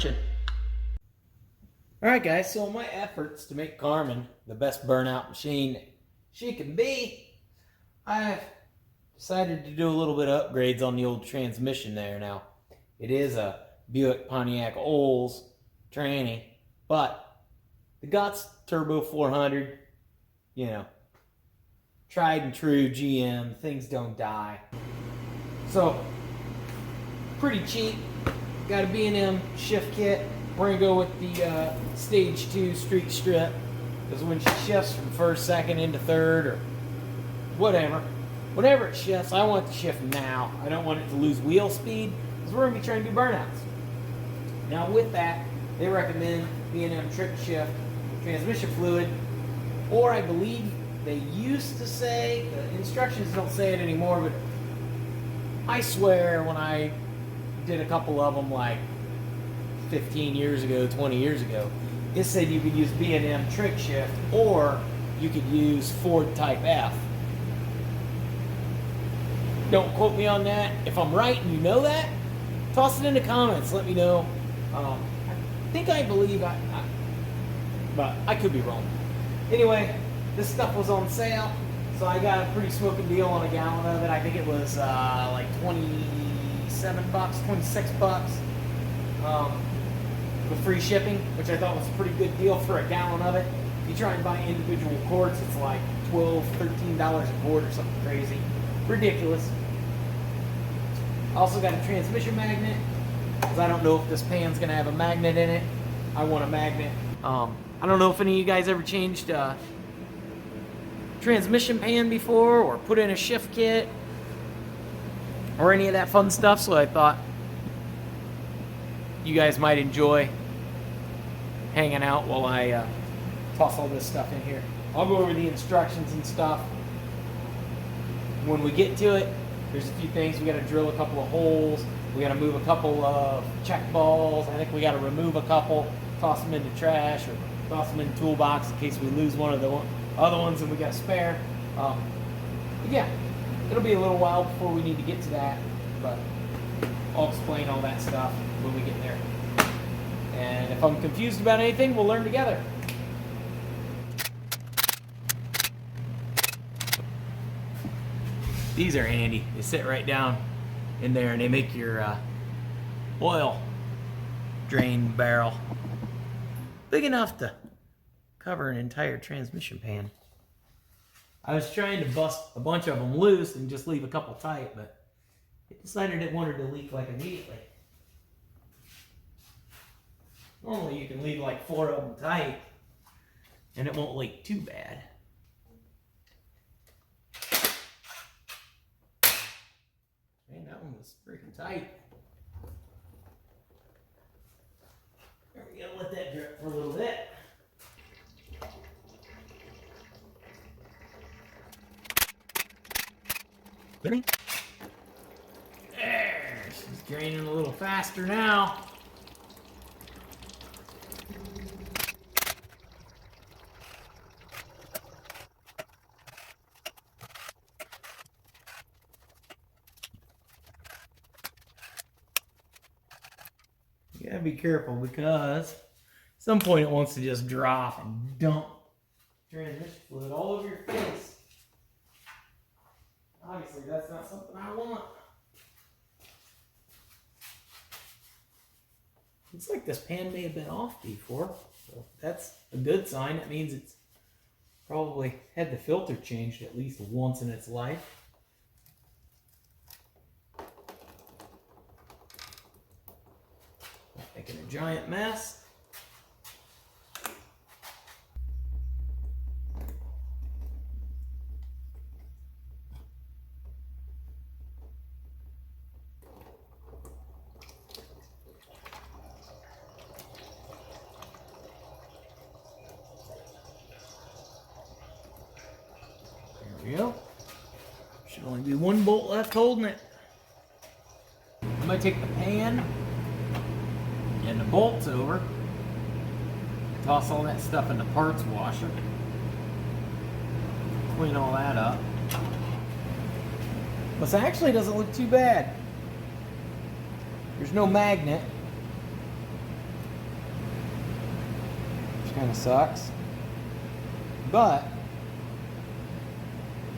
wrenching. Alright guys, so in my efforts to make Carmen the best burnout machine she can be, I've decided to do a little bit of upgrades on the old transmission there. Now, it is a Buick Pontiac Olds tranny, but the Guts Turbo 400, you know, tried and true GM, things don't die. So, pretty cheap. Got a B&M Shift kit. We're going to go with the Stage 2 streak strip, because when she shifts from first, second into third, or whenever it shifts, I want it to shift now. I don't want it to lose wheel speed, because we're going to be trying to do burnouts. Now with that, they recommend B&M trick shift transmission fluid, or I believe they used to say, the instructions don't say it anymore, but I swear when I did a couple of them like 15 years ago, 20 years ago, it said you could use B&M trick shift or you could use Ford Type F. Don't quote me on that. If I'm right and you know that, toss it in the comments. Let me know. I believe but I could be wrong. Anyway, this stuff was on sale, so I got a pretty smoking deal on a gallon of it. I think it was like 27 bucks, 26 bucks. With free shipping, which I thought was a pretty good deal for a gallon of it. If you try and buy individual quarts, it's like $12, $13 a quart or something crazy. Ridiculous. Also got a transmission magnet, because I don't know if this pan's going to have a magnet in it. I want a magnet. I don't know if any of you guys ever changed a transmission pan before, or put in a shift kit, or any of that fun stuff, so I thought you guys might enjoy hanging out while I toss all this stuff in here. I'll go over the instructions and stuff when we get to it. There's a few things. We got to drill a couple of holes. We got to move a couple of check balls. I think we got to remove a couple, toss them into trash, or toss them in the toolbox in case we lose one of the other ones and we got a spare. But yeah, it'll be a little while before we need to get to that, but I'll explain all that stuff when we get there. And if I'm confused about anything, we'll learn together. These are handy. They sit right down in there and they make your oil drain barrel big enough to cover an entire transmission pan. I was trying to bust a bunch of them loose and just leave a couple tight, but it decided it wanted to leak like immediately. Normally you can leave like 4 of them tight and it won't leak too bad. Man, that one was freaking tight. There we go, let that drip for a little bit. There, she's draining a little faster now. You gotta be careful, because at some point it wants to just drop and dump transmission fluid all over your face. Obviously, that's not something I want. Looks like this pan may have been off before, so that's a good sign. That means it's probably had the filter changed at least once in its life. Making a giant mess. There we go. Should only be one bolt left holding it. I'm going to take the pan and the bolts over, toss all that stuff in the parts washer, clean all that up. This actually doesn't look too bad. There's no magnet, Kind of sucks. But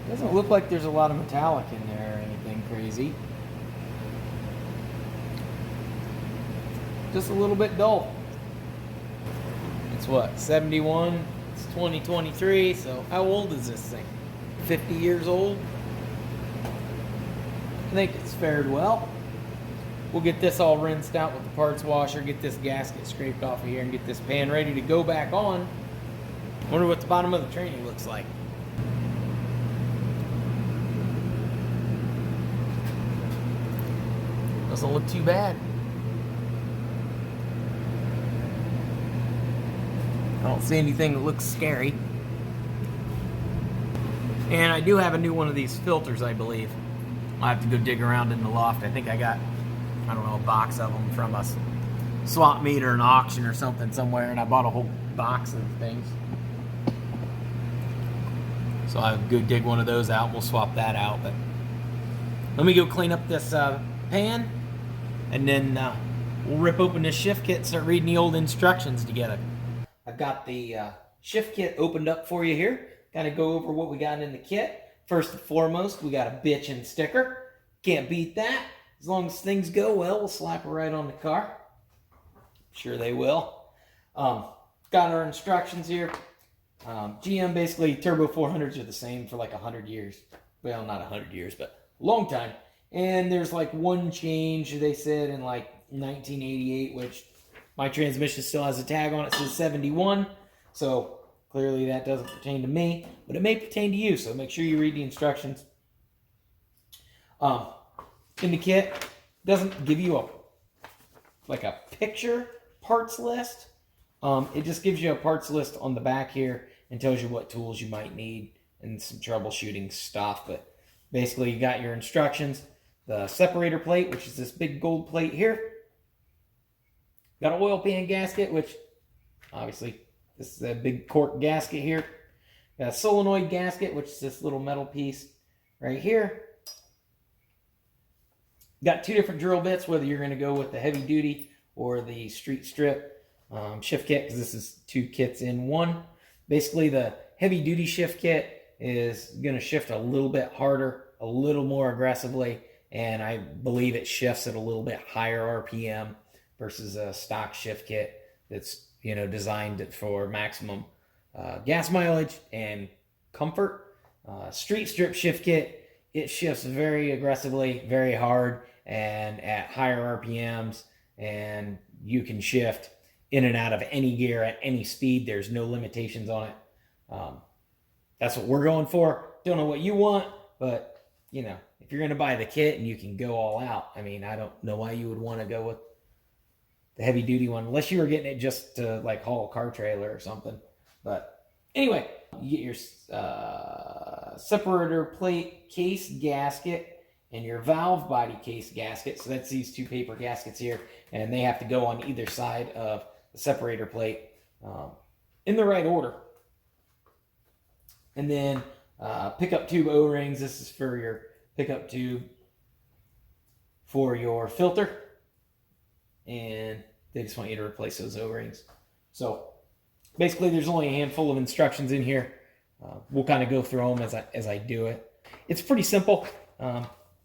it doesn't look like there's a lot of metallic in there or anything crazy. Just a little bit dull. It's what, 71? It's 2023, so how old is this thing? 50 years old? I think it's fared well. We'll get this all rinsed out with the parts washer, get this gasket scraped off of here, and get this pan ready to go back on. Wonder what the bottom of the tranny looks like. Doesn't look too bad. I don't see anything that looks scary. And I do have a new one of these filters, I believe. I'll have to go dig around in the loft. I think I got, I don't know, a box of them from a swap meet or an auction or something somewhere, and I bought a whole box of things. So I'll go dig one of those out. We'll swap that out. But let me go clean up this pan, and then we'll rip open this shift kit and start reading the old instructions together. I've got the shift kit opened up for you here. Got to go over what we got in the kit. First and foremost, we got a bitchin' sticker. Can't beat that. As long as things go well, we'll slap it right on the car. Sure they will. Got our instructions here. GM, basically, Turbo 400s are the same for like 100 years. Well, not 100 years, but a long time. And there's like one change, they said, in like 1988, which my transmission still has a tag on it, says 71. So clearly that doesn't pertain to me, but it may pertain to you, so make sure you read the instructions. In the kit, it doesn't give you a picture parts list. It just gives you a parts list on the back here and tells you what tools you might need and some troubleshooting stuff. But basically, you got your instructions. The separator plate, which is this big gold plate here. Got an oil pan gasket, which obviously this is a big cork gasket here. Got a solenoid gasket, which is this little metal piece right here. Got two different drill bits, whether you're going to go with the heavy duty or the street strip shift kit, because this is two kits in one. Basically, the heavy duty shift kit is going to shift a little bit harder, a little more aggressively, and I believe it shifts at a little bit higher RPM versus a stock shift kit that's, you know, designed for maximum gas mileage and comfort. Street strip shift kit, it shifts very aggressively, very hard, and at higher RPMs, and you can shift in and out of any gear at any speed. There's no limitations on it. That's what we're going for. Don't know what you want, but you know, if you're going to buy the kit and you can go all out, I mean, I don't know why you would want to go with the heavy duty one, unless you were getting it just to like haul a car trailer or something. But anyway, you get your separator plate case gasket and your valve body case gasket. So that's these two paper gaskets here, and they have to go on either side of the separator plate in the right order. And then pickup tube O-rings. This is for your pickup tube for your filter, and they just want you to replace those O-rings. So basically, there's only a handful of instructions in here. We'll kind of go through them as I do it. It's pretty simple.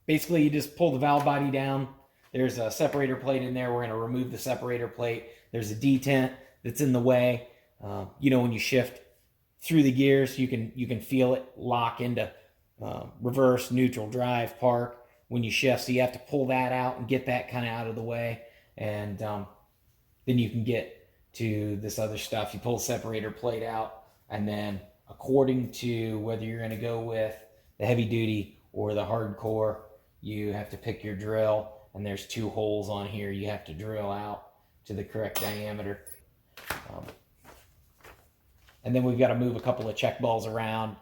Basically, you just pull the valve body down. There's a separator plate in there. We're going to remove the separator plate. There's a detent that's in the way. You know, when you shift through the gears, you can feel it lock into reverse, neutral, drive, park when you shift. So you have to pull that out and get that kind of out of the way, and then you can get to this other stuff. You pull the separator plate out, and then according to whether you're going to go with the heavy duty or the hardcore, you have to pick your drill, and there's two holes on here you have to drill out to the correct diameter. And then we've got to move a couple of check balls around.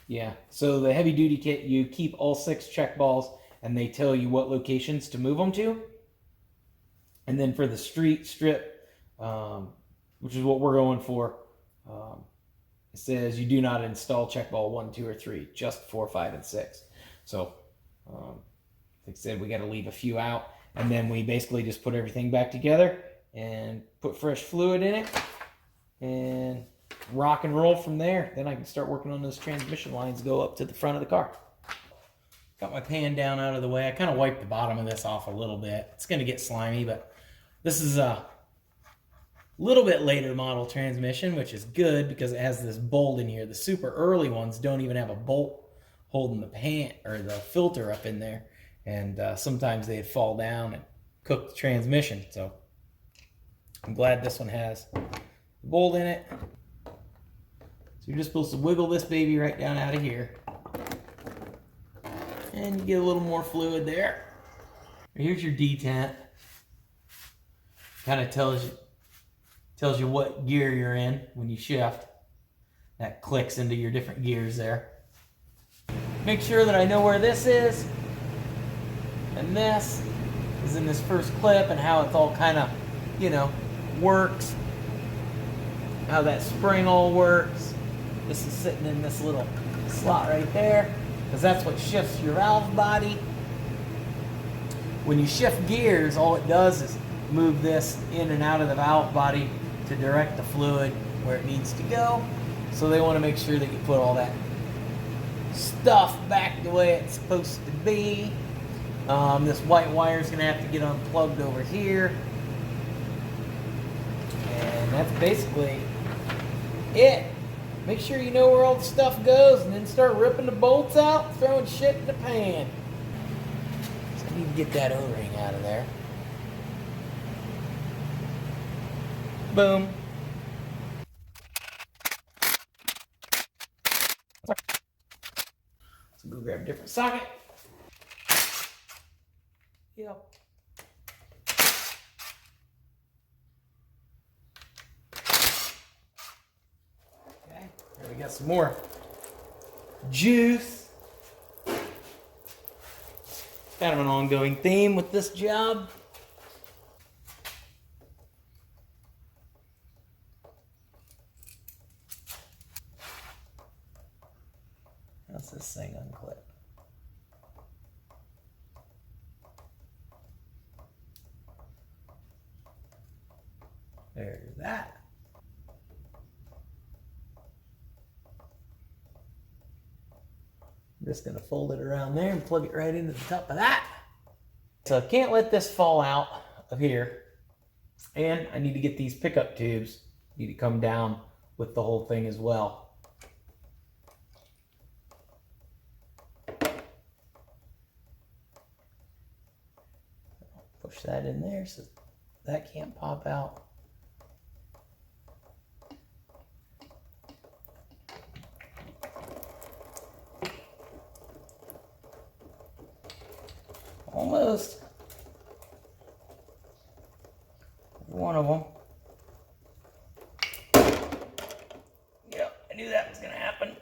Yeah, so the heavy duty kit, you keep all 6 check balls, and they tell you what locations to move them to. And then for the street strip, which is what we're going for, it says you do not install check ball 1, 2, or 3, just 4, 5, and 6. So, like I said, we got to leave a few out, and then we basically just put everything back together and put fresh fluid in it, and rock and roll from there. Then I can start working on those transmission lines, go up to the front of the car. Got my pan down out of the way. I kind of wiped the bottom of this off a little bit. It's going to get slimy, but this is a little bit later model transmission, which is good because it has this bolt in here. The super early ones don't even have a bolt holding the pan or the filter up in there, and sometimes they'd fall down and cook the transmission. So I'm glad this one has the bolt in it. So you're just supposed to wiggle this baby right down out of here. And you get a little more fluid there. Here's your detent. Kind of tells you what gear you're in when you shift. That clicks into your different gears there. Make sure that I know where this is. And this is in this first clip, and how it's all kind of, you know, works. How that spring all works. This is sitting in this little slot right there, because that's what shifts your valve body. When you shift gears, all it does is move this in and out of the valve body to direct the fluid where it needs to go. So they want to make sure that you put all that stuff back the way it's supposed to be. This white wire is going to have to get unplugged over here. And that's basically it. Make sure you know where all the stuff goes, and then start ripping the bolts out, throwing shit in the pan. So I need to get that O-ring out of there. Boom. So go grab a different socket. Yep. Okay, here we got some more juice. Kind of an ongoing theme with this job. How's this thing unclip? There's that. I'm just going to fold it around there and plug it right into the top of that. So I can't let this fall out of here. And I need to get these pickup tubes. Need to come down with the whole thing as well. Push that in there so that can't pop out. Almost. One of them. Yep, I knew that was going to happen.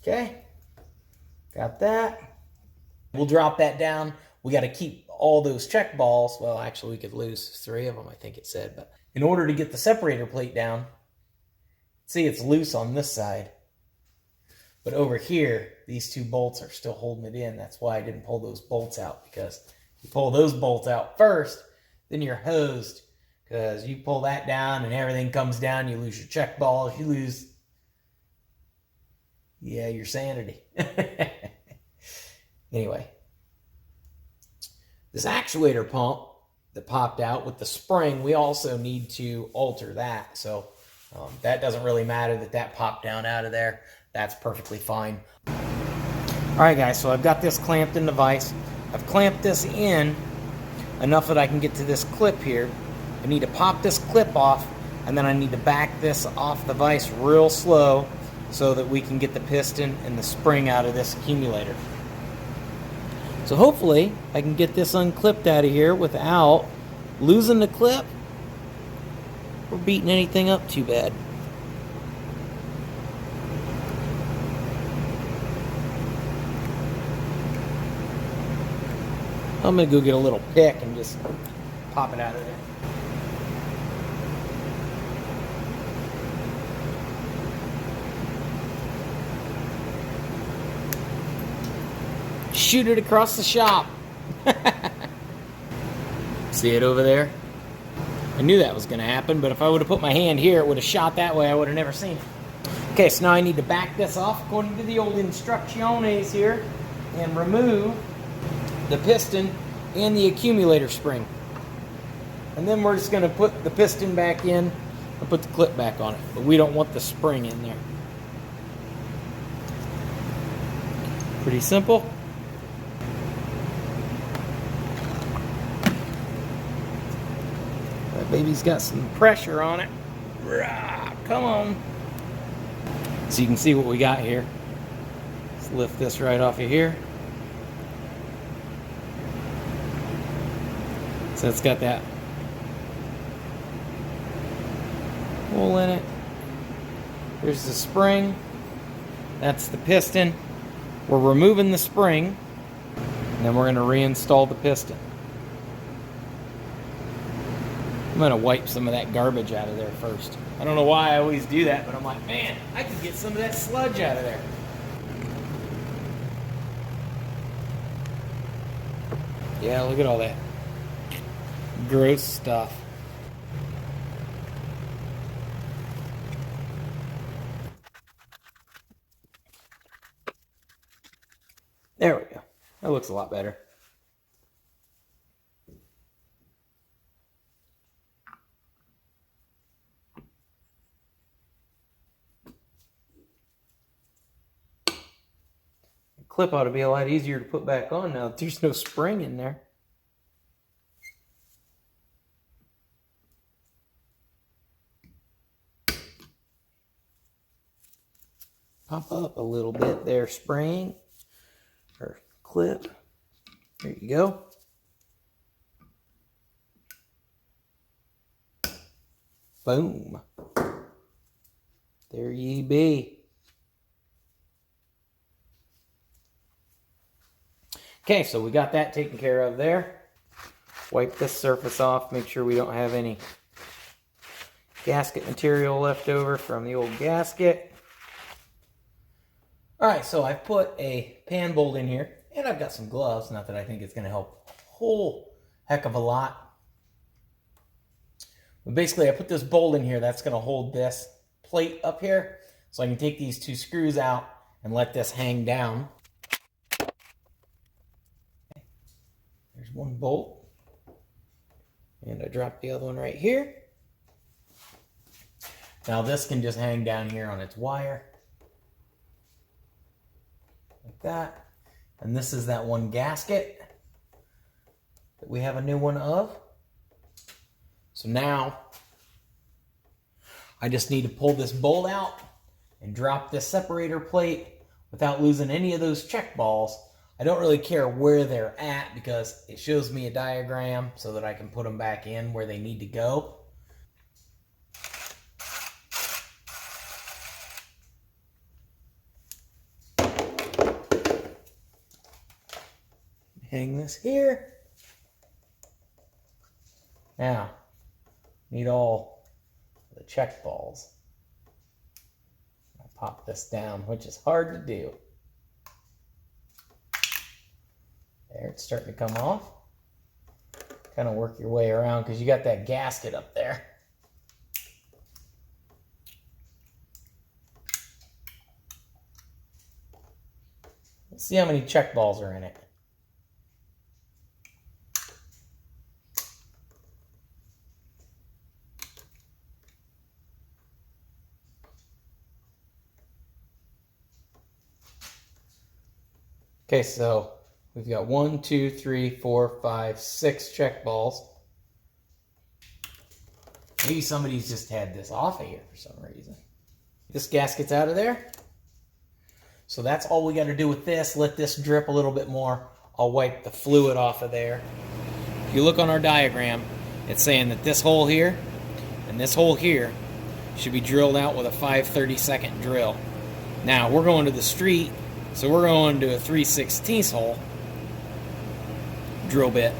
Okay, got that. We'll drop that down. We got to keep all those check balls. Well, actually, we could lose 3 of them, I think it said. But in order to get the separator plate down, see, it's loose on this side. But over here, these 2 bolts are still holding it in. That's why I didn't pull those bolts out, because you pull those bolts out first, then you're hosed. Because you pull that down and everything comes down, you lose your check balls, you lose, yeah, your sanity. Anyway, this actuator pump that popped out with the spring, we also need to alter that. So that doesn't really matter that that popped down out of there. That's perfectly fine. All right, guys, so I've got this clamped in the vise. I've clamped this in enough that I can get to this clip here. I need to pop this clip off, and then I need to back this off the vise real slow so that we can get the piston and the spring out of this accumulator. So hopefully I can get this unclipped out of here without losing the clip or beating anything up too bad. I'm going to go get a little pick and just pop it out of there. Shoot it across the shop. See it over there? I knew that was going to happen, but if I would have put my hand here, it would have shot that way. I would have never seen it. Okay, so now I need to back this off according to the old instrucciones here and remove the piston and the accumulator spring. And then we're just going to put the piston back in and put the clip back on it. But we don't want the spring in there. Pretty simple. That baby's got some pressure on it. Rah, come on. So you can see what we got here. Let's lift this right off of here. So it's got that hole in it. There's the spring. That's the piston. We're removing the spring, and then we're going to reinstall the piston. I'm going to wipe some of that garbage out of there first. I don't know why I always do that, but I'm like, man, I could get some of that sludge out of there. Yeah, look at all that gross stuff. There we go. That looks a lot better. The clip ought to be a lot easier to put back on now that there's no spring in there. Pop up a little bit there, spring or clip. There you go. Boom. There ye be. Okay, so we got that taken care of there. Wipe this surface off, make sure we don't have any gasket material left over from the old gasket. Alright, so I've put a pan bolt in here, and I've got some gloves, not that I think it's going to help a whole heck of a lot. But basically, I put this bolt in here that's going to hold this plate up here, so I can take these two screws out and let this hang down. There's one bolt, and I dropped the other one right here. Now this can just hang down here on its wire. Like that. And this is that one gasket that we have a new one of. So now I just need to pull this bolt out and drop this separator plate without losing any of those check balls. I don't really care where they're at because it shows me a diagram so that I can put them back in where they need to go. Hang this here. Now, need all the check balls. I'll pop this down, which is hard to do. There, it's starting to come off. Kind of work your way around because you got that gasket up there. Let's see how many check balls are in it. Okay, so we've got 1, 2, 3, 4, 5, 6 check balls. Maybe somebody's just had this off of here for some reason. This gasket's out of there. So that's all we got to do with this. Let this drip a little bit more. I'll wipe the fluid off of there. If you look on our diagram, it's saying that this hole here and this hole here should be drilled out with a 5/32 drill. Now, we're going to the street, so we're going to a 3/16 hole drill bit.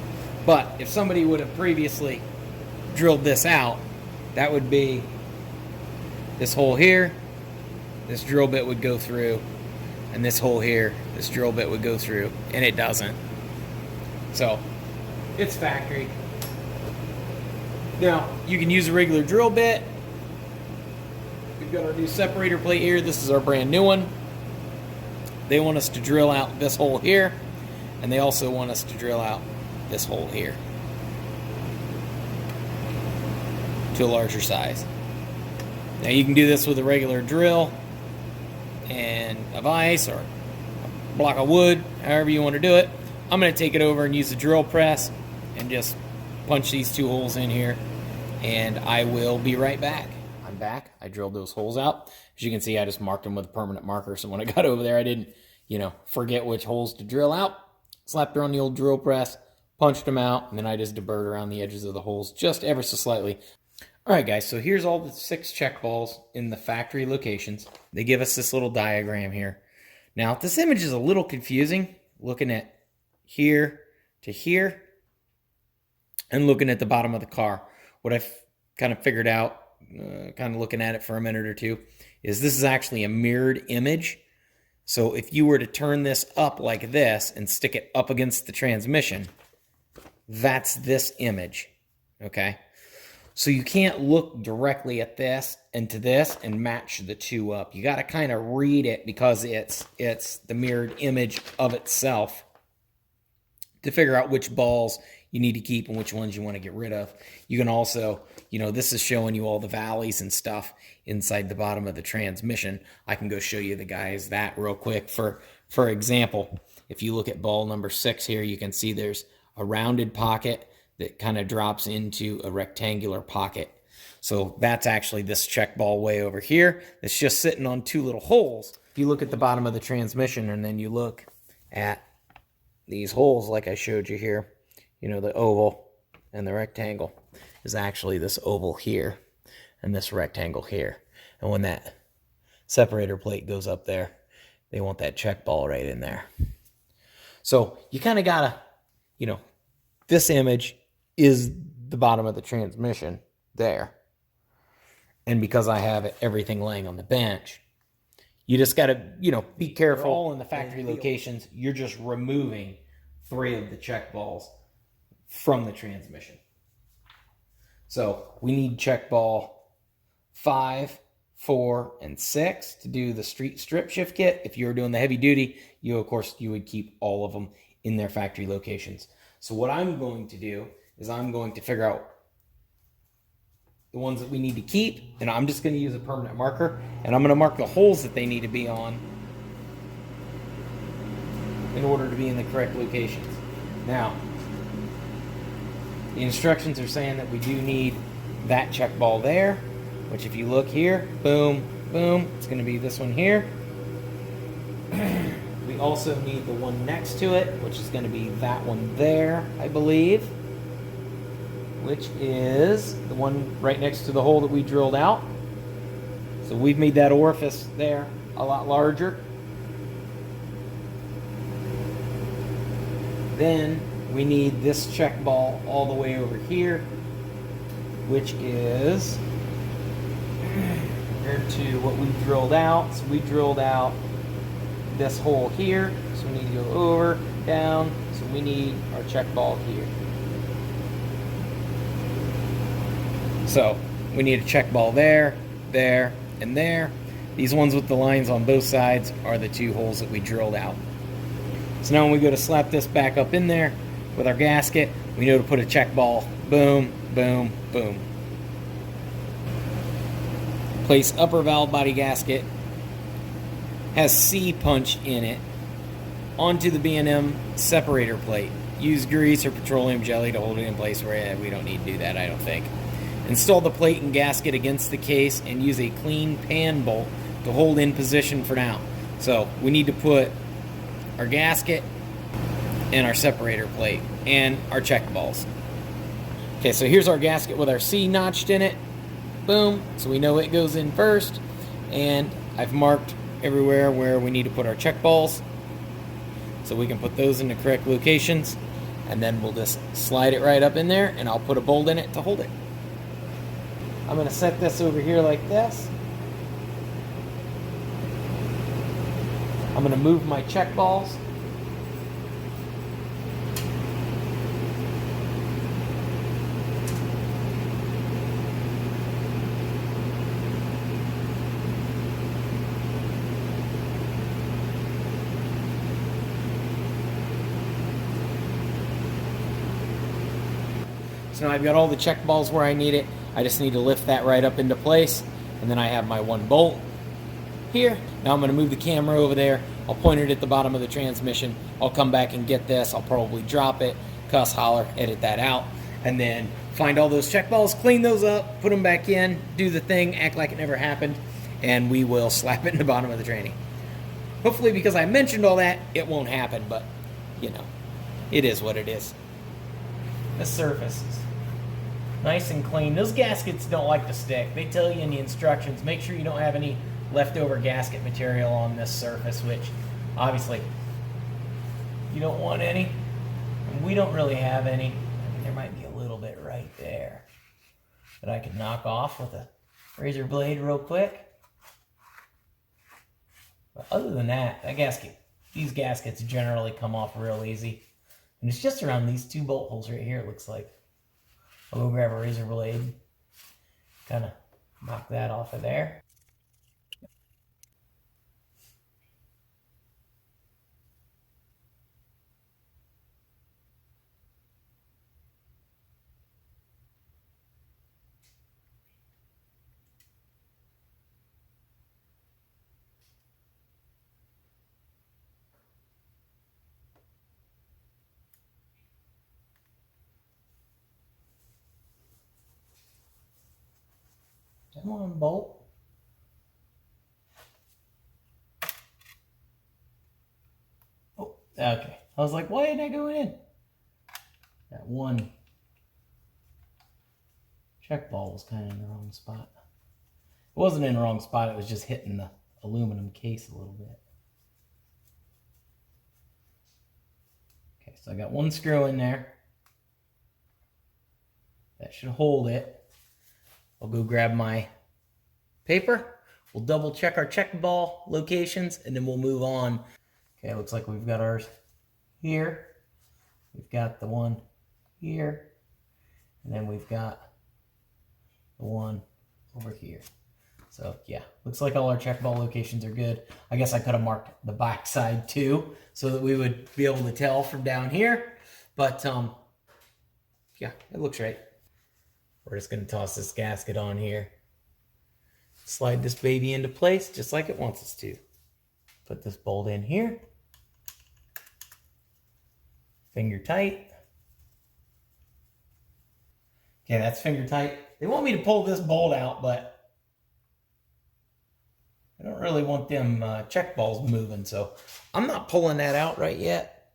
But if somebody would have previously drilled this out, that would be this hole here, this drill bit would go through, and this hole here, this drill bit would go through, and it doesn't. So, it's factory. Now, you can use a regular drill bit. We've got our new separator plate here. This is our brand new one. They want us to drill out this hole here, and they also want us to drill out this hole here to a larger size. Now you can do this with a regular drill and a vise or a block of wood, however you want to do it. I'm going to take it over and use the drill press and just punch these 2 holes in here, and I will be right back. I'm back. I drilled those holes out. As you can see, I just marked them with a permanent marker, so when I got over there, I didn't, forget which holes to drill out. Slapped her on the old drill press, punched them out, and then I just deburred around the edges of the holes just ever so slightly. All right, guys, so here's all the 6 check balls in the factory locations. They give us this little diagram here. Now, this image is a little confusing, looking at here to here and looking at the bottom of the car. What I've kind of figured out, kind of looking at it for a minute or two, is this is actually a mirrored image. So if you were to turn this up like this and stick it up against the transmission, that's this image, okay? So you can't look directly at this and to this and match the 2 up. You got to kind of read it because it's the mirrored image of itself to figure out which balls you need to keep and which ones you want to get rid of. You can also, this is showing you all the valleys and stuff inside the bottom of the transmission. I can go show you the guys that real quick. For example, if you look at ball number 6 here, you can see there's a rounded pocket that kind of drops into a rectangular pocket. So that's actually this check ball way over here. It's just sitting on 2 little holes. If you look at the bottom of the transmission and then you look at these holes like I showed you here, the oval and the rectangle is actually this oval here and this rectangle here. And when that separator plate goes up there, they want that check ball right in there. So you kind of gotta, this image is the bottom of the transmission there. And because I have everything laying on the bench, you just got to, be careful. All in the factory locations, you're just removing 3 of the check balls from the transmission. So we need check ball 5, 4, and 6 to do the street strip shift kit. If you're doing the heavy duty, you would keep all of them in their factory locations. So what I'm going to do is I'm going to figure out the ones that we need to keep, and I'm just going to use a permanent marker, and I'm going to mark the holes that they need to be on in order to be in the correct locations. Now, the instructions are saying that we do need that check ball there, which if you look here, boom, boom, it's going to be this one here. We also need the one next to it, which is going to be that one there, I believe, which is the one right next to the hole that we drilled out. So we've made that orifice there a lot larger. Then we need this check ball all the way over here, which is compared to what we drilled out. So we drilled out this hole here, so we need to go over, down, so we need our check ball here. So we need a check ball there, there, and there. These ones with the lines on both sides are the 2 holes that we drilled out. So now when we go to slap this back up in there with our gasket, we know to put a check ball, boom, boom, boom. Place upper valve body gasket, has C punch in it, onto the B&M separator plate. Use grease or petroleum jelly to hold it in place. Where we don't need to do that, I don't think. Install the plate and gasket against the case and use a clean pan bolt to hold in position for now. So we need to put our gasket and our separator plate and our check balls. Okay, so here's our gasket with our C notched in it. Boom, so we know it goes in first, and I've marked everywhere where we need to put our check balls so we can put those in the correct locations, and then we'll just slide it right up in there, and I'll put a bolt in it to hold it. I'm going to set this over here like this. I'm going to move my check balls. So now I've got all the check balls where I need it. I just need to lift that right up into place, and then I have my one bolt here. Now I'm going to move the camera over there. I'll point it at the bottom of the transmission. I'll come back and get this. I'll probably drop it, cuss, holler, edit that out, and then find all those check balls, clean those up, put them back in, do the thing, act like it never happened, and we will slap it in the bottom of the tranny. Hopefully, because I mentioned all that, it won't happen, but, you know, it is what it is. The surface is nice and clean. Those gaskets don't like to stick. They tell you in the instructions, make sure you don't have any leftover gasket material on this surface, which obviously you don't want any. And we don't really have any. I mean, there might be a little bit right there that I could knock off with a razor blade real quick. But other than that, these gaskets generally come off real easy. And it's just around these two bolt holes right here, it looks like. I'll go grab a razor blade, kind of knock that off of there. Come on, bolt. Oh, okay. I was like, why didn't I go in? That one check ball was kind of in the wrong spot. It wasn't in the wrong spot, it was just hitting the aluminum case a little bit. Okay, so I got one screw in there. That should hold it. I'll go grab my paper. We'll double check our check ball locations and then we'll move on. Okay, looks like we've got ours here. We've got the one here. And then we've got the one over here. So yeah, looks like all our check ball locations are good. I guess I could have marked the back side too so that we would be able to tell from down here. But yeah, it looks right. We're just going to toss this gasket on here. Slide this baby into place just like it wants us to. Put this bolt in here. Finger tight. Okay, that's finger tight. They want me to pull this bolt out, but I don't really want them check balls moving, so I'm not pulling that out right yet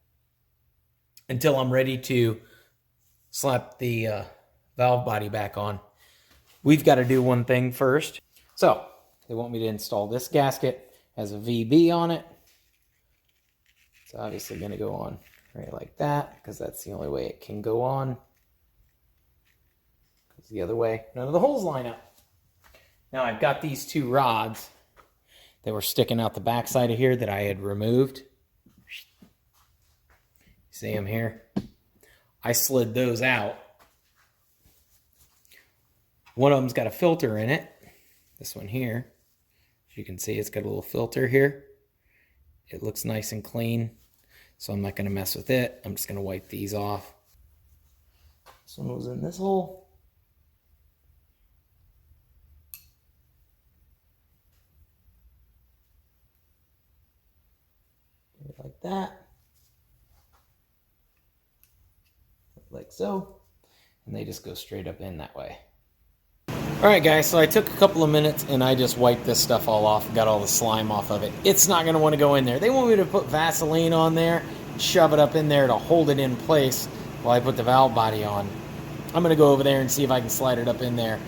until I'm ready to slap the valve body back on. We've got to do one thing first. So they want me to install this gasket. Has a VB on it. It's obviously going to go on right like that because that's the only way it can go on. Because the other way, none of the holes line up. Now I've got these two rods that were sticking out the back side of here that I had removed. See them here? I slid those out. One of them's got a filter in it. This one here. As you can see, it's got a little filter here. It looks nice and clean, so I'm not going to mess with it. I'm just going to wipe these off. This one was in this hole. Like that. Like so. And they just go straight up in that way. Alright guys, so I took a couple of minutes and I just wiped this stuff all off, got all the slime off of it. It's not going to want to go in there. They want me to put Vaseline on there, shove it up in there to hold it in place while I put the valve body on. I'm going to go over there and see if I can slide it up in there.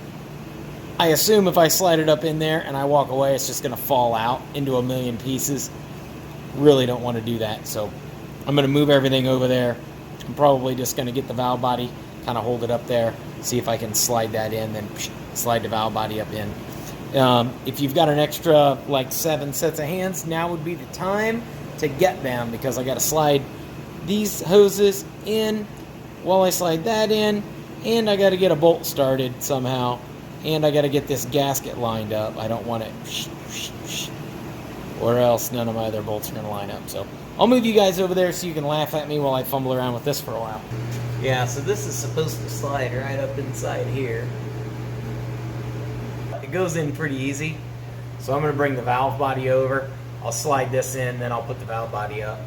I assume if I slide it up in there and I walk away, it's just going to fall out into a million pieces. Really don't want to do that, so I'm going to move everything over there. I'm probably just going to get the valve body, kind of hold it up there, see if I can slide that in, then slide the valve body up in. If you've got an extra like 7 sets of hands, now would be the time to get them, because I got to slide these hoses in while I slide that in, and I got to get a bolt started somehow, and I got to get this gasket lined up. I don't want it or else none of my other bolts are going to line up. So I'll move you guys over there so you can laugh at me while I fumble around with this for a while. Yeah, so this is supposed to slide right up inside here. It goes in pretty easy. So I'm going to bring the valve body over. I'll slide this in, then I'll put the valve body up.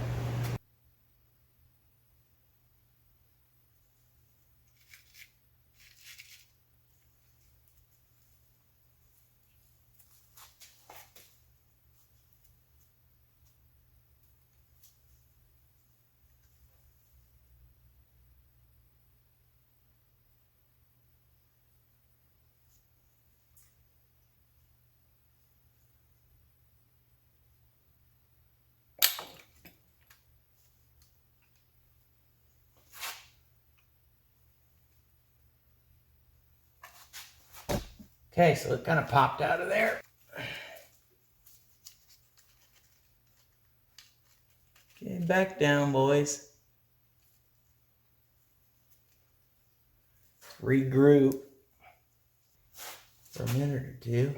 Okay, so it kind of popped out of there. Okay, back down, boys. Regroup for a minute or two.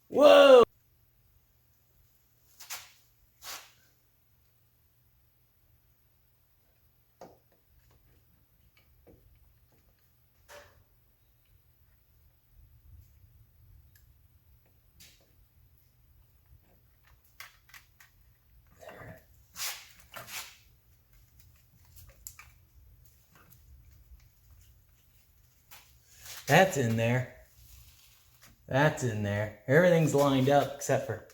Whoa! That's in there. That's in there. Everything's lined up except for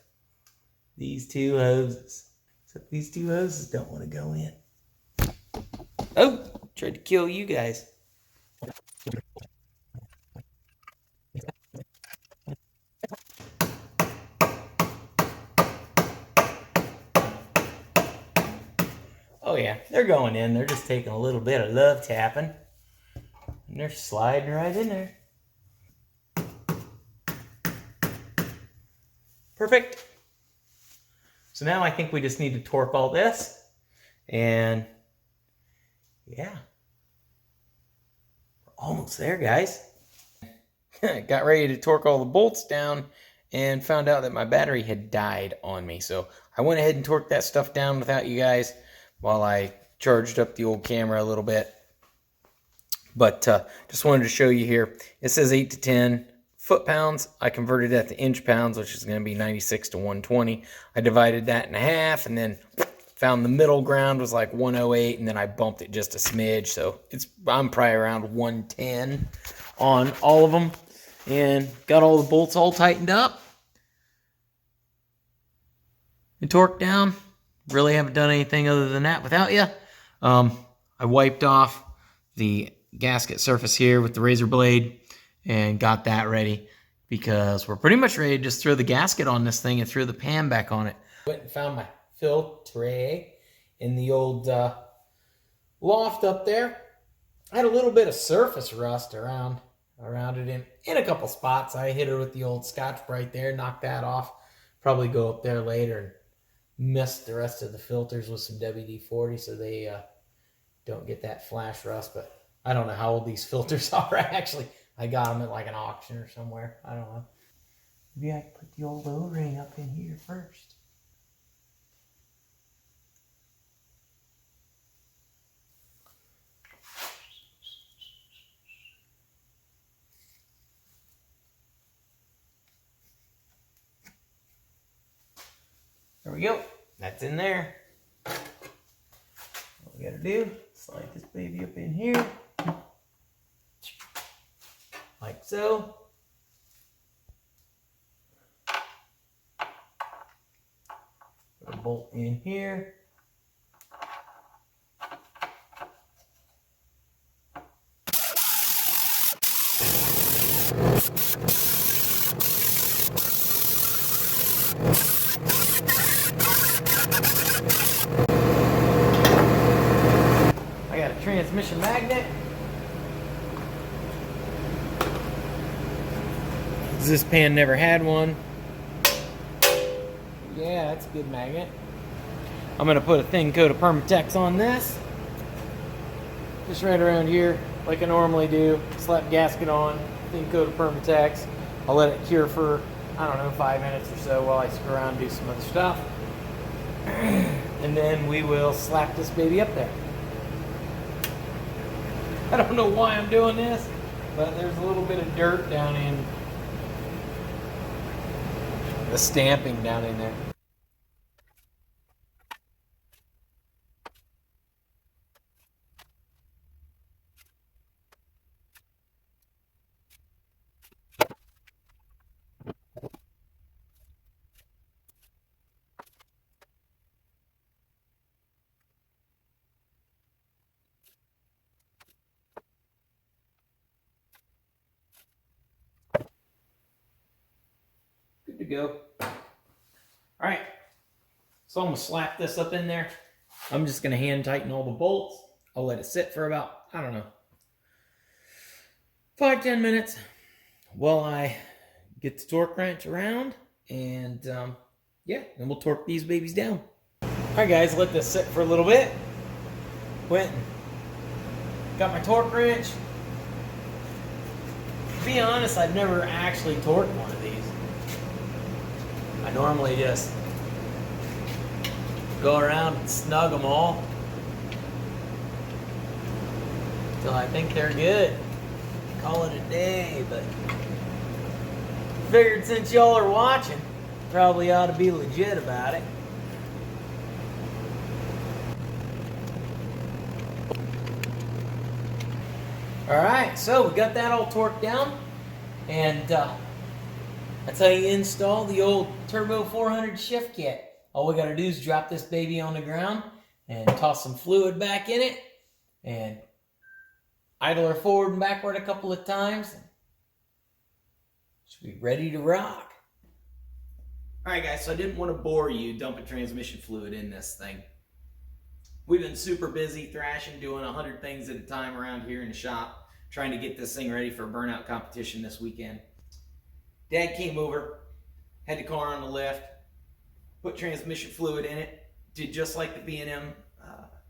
these two hoses. Except these two hoses don't want to go in. Oh, tried to kill you guys. Oh yeah, they're going in. They're just taking a little bit of love tapping. And they're sliding right in there. Perfect. So now I think we just need to torque all this. And yeah. We're almost there, guys. Got ready to torque all the bolts down and found out that my battery had died on me. So I went ahead and torqued that stuff down without you guys while I charged up the old camera a little bit. But just wanted to show you here. It says 8 to 10 foot-pounds. I converted that to inch-pounds, which is going to be 96 to 120. I divided that in half and then found the middle ground was like 108, and then I bumped it just a smidge. So I'm probably around 110 on all of them. And got all the bolts all tightened up and torqued down. Really haven't done anything other than that without you. I wiped off the gasket surface here with the razor blade and got that ready because we're pretty much ready to just throw the gasket on this thing and throw the pan back on it. Went and found my filter in the old loft up there. I had a little bit of surface rust around it in a couple spots. I hit her with the old Scotch-Brite there, knocked that off. Probably go up there later and mist the rest of the filters with some WD-40 so they don't get that flash rust. But I don't know how old these filters are. I got them at like an auction or somewhere. I don't know. Maybe I can put the old O-ring up in here first. There we go. That's in there. What we gotta do, slide this baby up in here. Like so. Put a bolt in here. I got a transmission magnet. This pan never had one. Yeah, that's a good magnet. I'm going to put a thin coat of Permatex on this. Just right around here, like I normally do. Slap gasket on, thin coat of Permatex. I'll let it cure for, I don't know, 5 minutes or so while I screw around and do some other stuff. and then we will slap this baby up there. I don't know why I'm doing this, but there's a little bit of dirt down in the stamping down in there. Good to go. All right, so I'm gonna slap this up in there. I'm just gonna hand tighten all the bolts. I'll let it sit for about, I don't know, 5-10 minutes while I get the torque wrench around, and yeah, then we'll torque these babies down. All right guys, let this sit for a little bit. Went and got my torque wrench. To be honest, I've never actually torqued one of these. I normally just go around and snug them all until I think they're good. Call it a day, but figured since y'all are watching, probably ought to be legit about it. Alright, so we got that all torqued down, and that's how you install the old Turbo 400 shift kit. All we gotta do is drop this baby on the ground and toss some fluid back in it and idle her forward and backward a couple of times. Should be ready to rock. Alright guys, so I didn't want to bore you dumping transmission fluid in this thing. We've been super busy thrashing, doing 100 things at a time around here in the shop, trying to get this thing ready for a burnout competition this weekend. Dad came over, had the car on the lift, put transmission fluid in it, did just like the B&M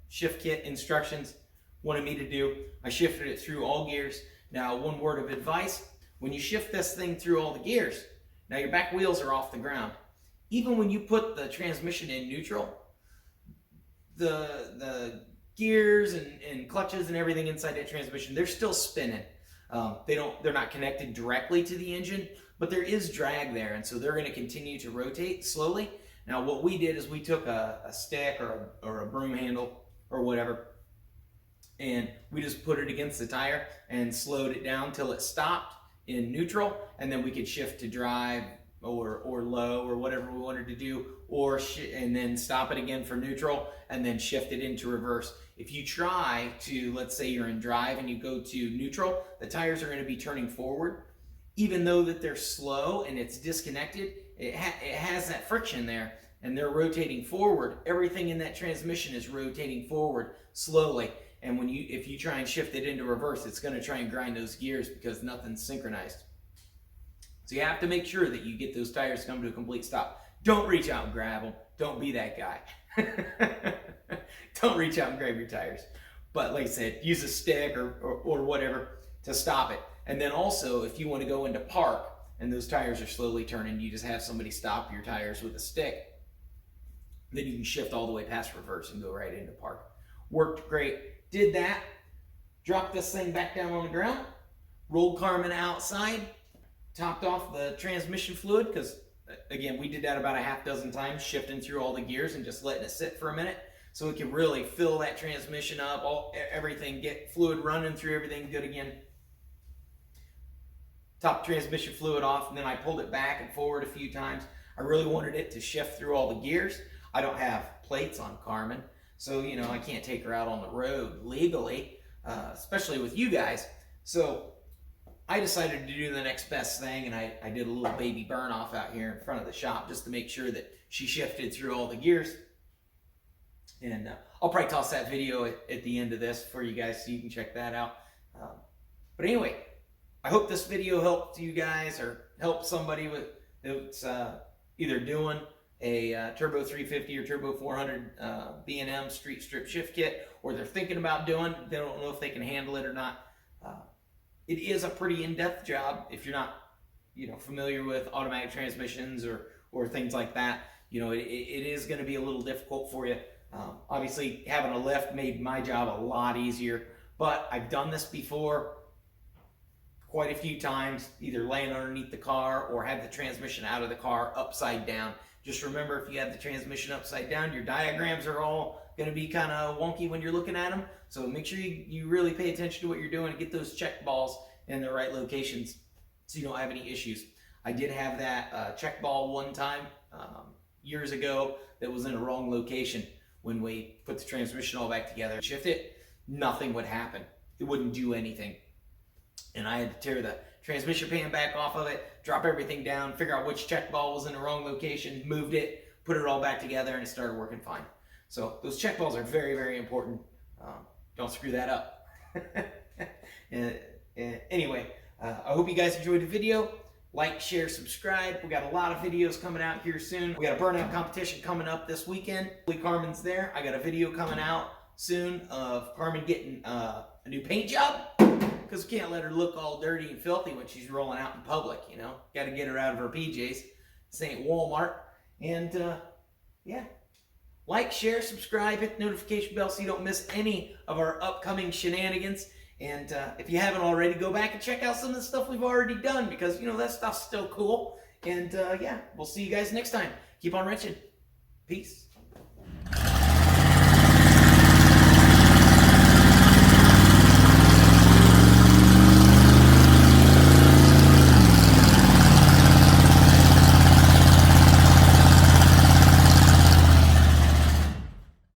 shift kit instructions wanted me to do. I shifted it through all gears. Now, one word of advice, when you shift this thing through all the gears, now your back wheels are off the ground. Even when you put the transmission in neutral, the gears and clutches and everything inside that transmission, they're still spinning. They're not connected directly to the engine, but there is drag there, and so they're going to continue to rotate slowly. Now what we did is we took a stick or a broom handle or whatever, and we just put it against the tire and slowed it down till it stopped in neutral, and then we could shift to drive or low or whatever we wanted to do, and then stop it again for neutral and then shift it into reverse. If you try to, let's say you're in drive and you go to neutral, the tires are going to be turning forward. Even though that they're slow and it's disconnected, it has that friction there, and they're rotating forward. Everything in that transmission is rotating forward slowly, and if you try and shift it into reverse, it's going to try and grind those gears because nothing's synchronized. So you have to make sure that you get those tires to come to a complete stop. Don't reach out and grab them. Don't be that guy. Don't reach out and grab your tires. But like I said, use a stick or whatever to stop it. And then also, if you want to go into park and those tires are slowly turning, you just have somebody stop your tires with a stick. Then you can shift all the way past reverse and go right into park. Worked great. Did that. Dropped this thing back down on the ground. Rolled Carmen outside. Topped off the transmission fluid, because again, we did that about a half dozen times, shifting through all the gears and just letting it sit for a minute so we can really fill that transmission up, everything, get fluid running through everything good again. Top transmission fluid off, and then I pulled it back and forward a few times. I really wanted it to shift through all the gears. I don't have plates on Carmen, so I can't take her out on the road legally, especially with you guys. So I decided to do the next best thing, and I did a little baby burn off out here in front of the shop just to make sure that she shifted through all the gears. And I'll probably toss that video at the end of this for you guys so you can check that out. But anyway, I hope this video helped you guys or helped somebody that's either doing a Turbo 350 or Turbo 400 B&M street strip shift kit, or they're thinking about doing. They don't know if they can handle it or not. It is a pretty in-depth job if you're not, familiar with automatic transmissions or things like that. It is going to be a little difficult for you. Obviously, having a lift made my job a lot easier, but I've done this before quite a few times, either laying underneath the car or had the transmission out of the car upside down. Just remember, if you have the transmission upside down, your diagrams are all going to be kind of wonky when you're looking at them. So make sure you really pay attention to what you're doing and get those check balls in the right locations so you don't have any issues. I did have that check ball one time years ago that was in a wrong location. When we put the transmission all back together and shift it, nothing would happen. It wouldn't do anything. And I had to tear the transmission pan back off of it, drop everything down, figure out which check ball was in the wrong location, moved it, put it all back together, and it started working fine. So those check balls are very, very important. Don't screw that up. Anyway, I hope you guys enjoyed the video. Like, share, subscribe. We got a lot of videos coming out here soon. We got a burnout competition coming up this weekend. Carmen's there. I got a video coming out soon of Carmen getting a new paint job, because we can't let her look all dirty and filthy when she's rolling out in public, you know. Got to get her out of her PJs. This ain't Walmart. And yeah, like, share, subscribe, hit the notification bell so you don't miss any of our upcoming shenanigans. And if you haven't already, go back and check out some of the stuff we've already done, because, you know, that stuff's still cool. And yeah, we'll see you guys next time. Keep on wrenching. Peace.